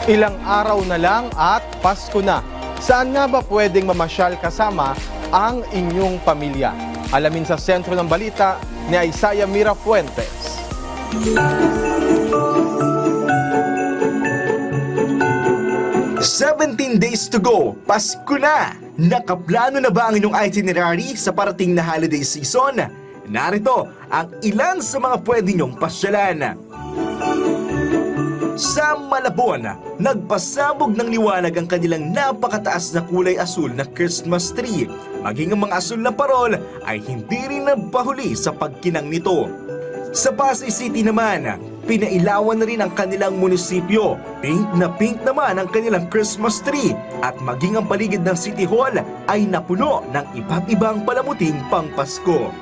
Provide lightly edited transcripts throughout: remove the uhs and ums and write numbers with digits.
Ilang araw na lang at Pasko na. Saan nga ba pwedeng mamasyal kasama ang inyong pamilya? Alamin sa sentro ng balita ni Isaiah Mirafuentes. 17 days to go, Pasko na! Nakaplano na ba ang inyong itinerary sa parating na holiday season? Narito ang ilan sa mga pwede nyong pasyalan. Sa Malabon, nagpasabog ng liwanag ang kanilang napakataas na kulay asul na Christmas tree. Maging ang mga asul na parol ay hindi rin nagpahuli sa pagkinang nito. Sa Pasay City naman, pinailawan na rin ang kanilang munisipyo. Pink naman ang kanilang Christmas tree at maging ang paligid ng City Hall ay napuno ng iba't ibang palamuting pangpasko.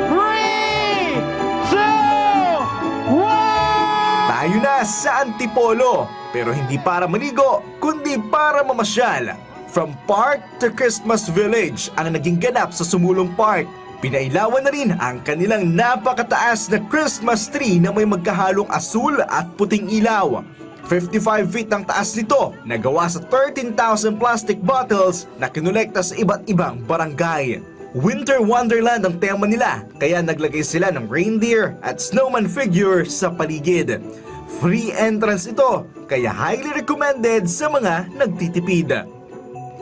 3, 2, 1! Tayo na sa Antipolo, pero hindi para maligo, kundi para mamasyal. From park to Christmas Village ang naging ganap sa Sumulong Park. Pinailawan na rin ang kanilang napakataas na Christmas tree na may magkahalong asul at puting ilaw. 55 feet ang taas nito, nagawa sa 13,000 plastic bottles na kinolekta sa iba't ibang barangay. Winter Wonderland ang tema nila, kaya naglagay sila ng reindeer at snowman figure sa paligid. Free entrance ito, kaya highly recommended sa mga nagtitipid.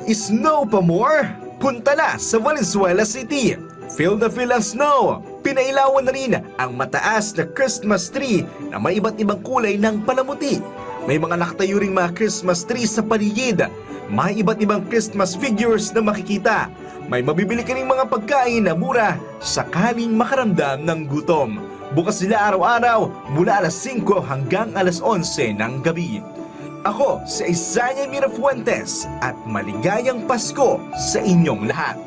Snow pa more? Punta na sa Valenzuela City. Feel the feel ang snow. Pinailawan na rin ang mataas na Christmas tree na may iba't ibang kulay ng palamuti. May mga nakatayo ring mga Christmas tree sa paligid. May iba't ibang Christmas figures na makikita. May mabibili ka ring mga pagkain na mura sakaling makaramdam ng gutom. Bukas sila araw-araw mula alas 5 hanggang alas 11 ng gabi. Ako si Isaiah Mirafuentes at maligayang Pasko sa inyong lahat.